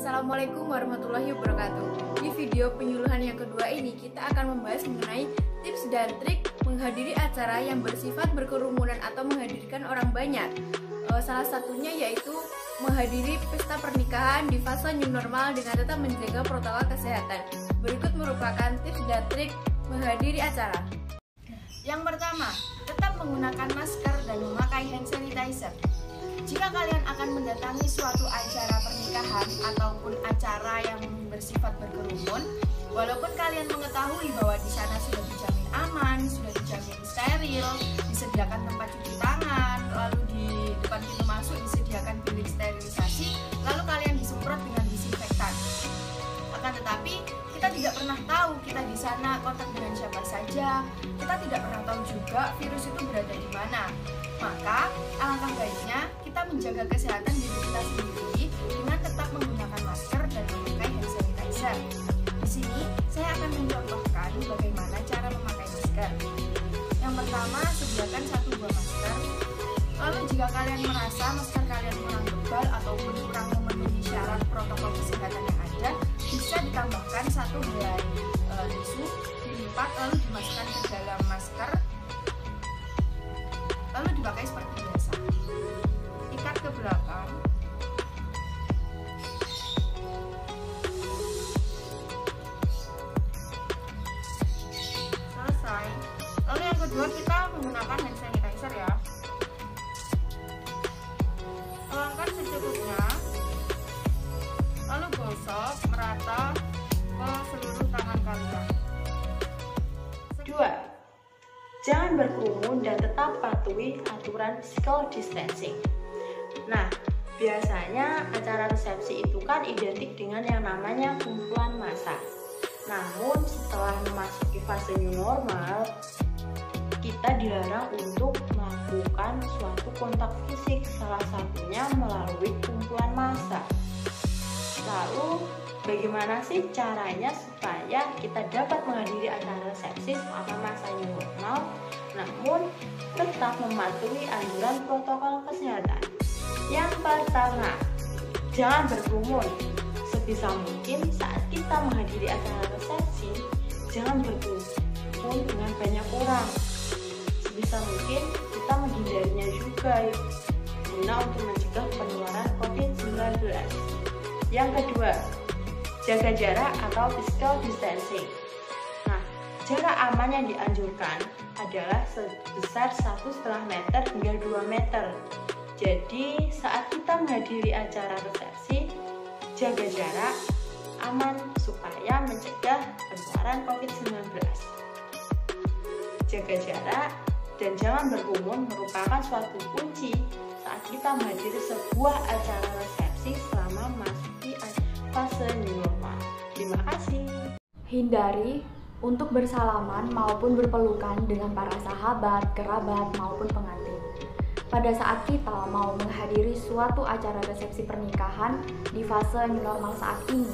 Assalamualaikum warahmatullahi wabarakatuh. Di video penyuluhan yang kedua ini kita akan membahas mengenai tips dan trik menghadiri acara yang bersifat berkerumunan atau menghadirkan orang banyak. Salah satunya yaitu menghadiri pesta pernikahan di fase new normal dengan tetap menjaga protokol kesehatan. Berikut merupakan tips dan trik menghadiri acara. Yang pertama, tetap menggunakan masker dan memakai hand sanitizer. Jika kalian akan mendatangi suatu acara pernikahan ataupun acara yang bersifat berkerumun, walaupun kalian mengetahui bahwa di sana sudah dijamin aman, sudah dijamin steril, disediakan tempat cuci tangan, lalu di depan pintu masuk disediakan bilik sterilisasi, lalu kalian disemprot dengan disinfektan. Akan tetapi, kita tidak pernah tahu kita di sana kontak dengan siapa saja. Kita tidak pernah tahu juga virus itu berada di mana. Maka, alangkah baiknya kita menjaga kesehatan diri kita sendiri dengan tetap menggunakan masker dan memakai hand sanitizer. Di sini, saya akan mencontohkan bagaimana cara memakai masker. Yang pertama, sediakan 1 buah masker. Lalu jika kalian merasa masker kalian kurang tebal ataupun kurang memenuhi syarat protokol kesehatan yang ada, bisa ditambahkan 1 helai tisu, dilipat lalu dimasukkan ke dalam masker, lalu dipakai seperti biasa. Ikat ke belakang. Selesai. Lalu yang kedua, kita menggunakan hand sanitizer ya. Tuangkan secukupnya, lalu gosok merata ke seluruh tangan kalian. 2. Jangan berkerumun dan tetap patuhi aturan physical distancing. Nah, biasanya acara resepsi itu kan identik dengan yang namanya kumpulan massa. Namun setelah memasuki fase new normal, kita dilarang untuk melakukan suatu kontak fisik, salah satunya melalui kumpulan massa. Lalu, bagaimana sih caranya supaya kita dapat menghadiri acara resepsi selama masa new normal, namun tetap mematuhi anjuran protokol kesehatan? Yang pertama, jangan berkerumun. Sebisa mungkin saat kita menghadiri acara resepsi, jangan berkerumun dengan banyak orang. Sebisa mungkin kita menghindarinya juga guna untuk mencegah penularan COVID-19. Yang kedua, jaga jarak atau physical distancing. Nah, jarak aman yang dianjurkan adalah sebesar 1,5 meter hingga 2 meter. Jadi, saat kita menghadiri acara resepsi, jaga jarak aman supaya mencegah penularan COVID-19. Jaga jarak dan jangan berkerumun merupakan suatu kunci saat kita menghadiri sebuah acara resepsi selama memasuki fase new normal. Terima kasih. Hindari untuk bersalaman maupun berpelukan dengan para sahabat, kerabat, maupun pengantin. Pada saat kita mau menghadiri suatu acara resepsi pernikahan di fase new normal saat ini,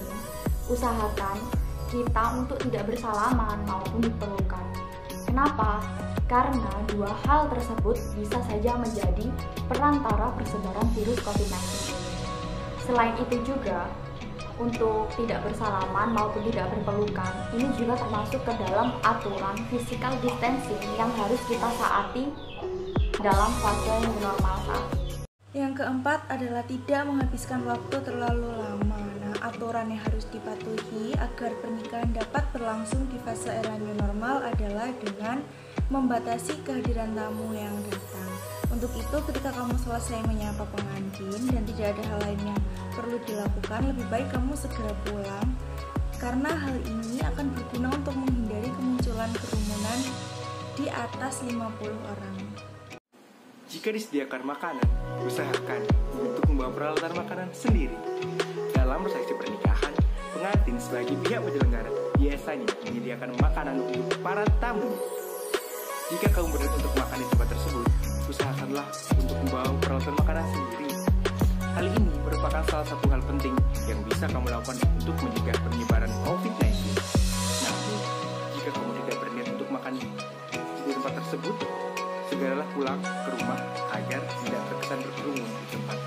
usahakan kita untuk tidak bersalaman maupun berpelukan. Kenapa? Karena 2 hal tersebut bisa saja menjadi perantara persebaran virus COVID-19. Selain itu juga, untuk tidak bersalaman maupun tidak berpelukan, ini juga termasuk ke dalam aturan physical distancing yang harus kita taati dalam fase new normal saat ini. Yang keempat adalah tidak menghabiskan waktu terlalu lama. Nah, aturan yang harus dipatuhi agar pernikahan dapat berlangsung di fase era new normal adalah dengan membatasi kehadiran tamu yang datang. Untuk itu, ketika kamu selesai menyapa pengantin dan tidak ada hal lain yang perlu dilakukan, lebih baik kamu segera pulang, karena hal ini akan berguna untuk menghindari kemunculan kerumunan di atas 50 orang. Jika disediakan makanan, usahakan untuk membawa peralatan makanan sendiri. Dalam resepsi pernikahan, pengantin sebagai pihak penyelenggara biasanya menyediakan makanan untuk para tamu. Jika kamu berniat untuk makan di tempat tersebut, usahakanlah untuk membawa peralatan makanan sendiri. Hal ini merupakan salah satu hal penting yang bisa kamu lakukan untuk mencegah penyebaran COVID-19. Namun, jika kamu tidak berniat untuk makan di tempat tersebut, segeralah pulang ke rumah agar tidak terkesan berkerumun di tempat.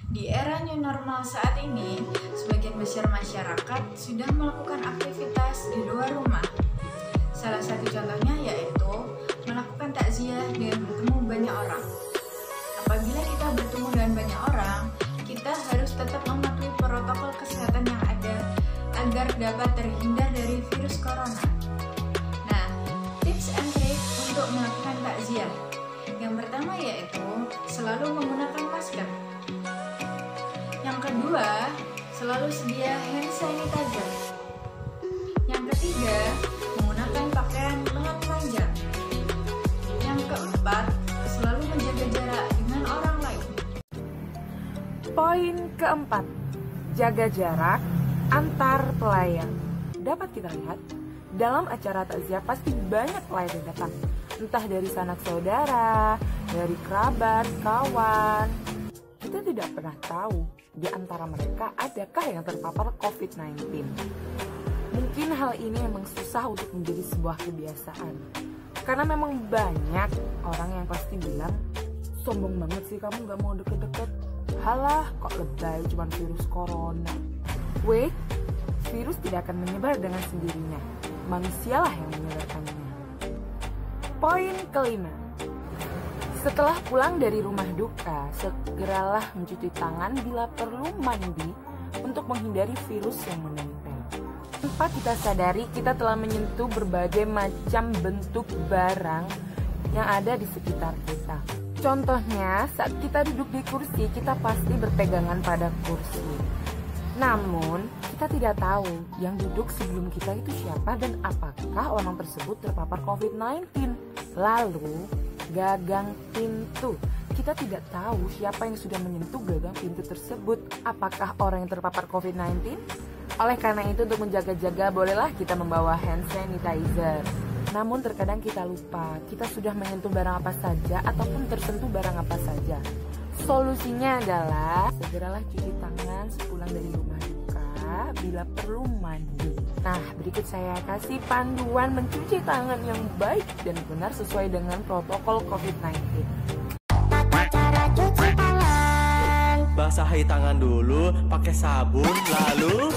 Di era new normal saat ini, sebagai besar masyarakat sudah melakukan aktivitas di luar rumah. Salah satu contohnya yaitu melakukan takziah dengan bertemu banyak orang. Apabila kita bertemu dengan banyak orang, kita harus tetap mematuhi protokol kesehatan yang ada agar dapat terhindar dari virus corona. Nah, tips and trick untuk melakukan takziah. Yang pertama yaitu selalu menggunakan masker. Yang kedua, selalu sedia hand sanitizer. Yang ketiga, menggunakan pakaian lengan panjang. Yang keempat, selalu menjaga jarak dengan orang lain. Poin keempat, jaga jarak antar pelayat. Dapat kita lihat, dalam acara takziah pasti banyak pelayat yang datang. Entah dari sanak saudara, dari kerabat, kawan. Kita tidak pernah tahu di antara mereka adakah yang terpapar COVID-19. Mungkin hal ini memang susah untuk menjadi sebuah kebiasaan. Karena memang banyak orang yang pasti bilang, sombong banget sih kamu gak mau deket-deket. Halah, kok lebay, cuman virus corona. Wait, virus tidak akan menyebar dengan sendirinya. Manusialah yang menyebarkannya. Poin kelima, setelah pulang dari rumah duka, segeralah mencuci tangan bila perlu mandi untuk menghindari virus yang menempel. Tanpa kita sadari, kita telah menyentuh berbagai macam bentuk barang yang ada di sekitar kita. Contohnya, saat kita duduk di kursi, kita pasti berpegangan pada kursi. Namun, kita tidak tahu yang duduk sebelum kita itu siapa dan apakah orang tersebut terpapar COVID-19. Lalu, gagang pintu. Kita tidak tahu siapa yang sudah menyentuh gagang pintu tersebut. Apakah orang yang terpapar COVID-19? Oleh karena itu, untuk menjaga-jaga, bolehlah kita membawa hand sanitizer. Namun terkadang kita lupa, kita sudah menyentuh barang apa saja ataupun tersentuh barang apa saja. Solusinya adalah segeralah cuci tangan sepulang dari rumah duka bila perlu mandi. Nah, berikut saya kasih panduan mencuci tangan yang baik dan benar sesuai dengan protokol COVID-19. Basahi tangan dulu pakai sabun, lalu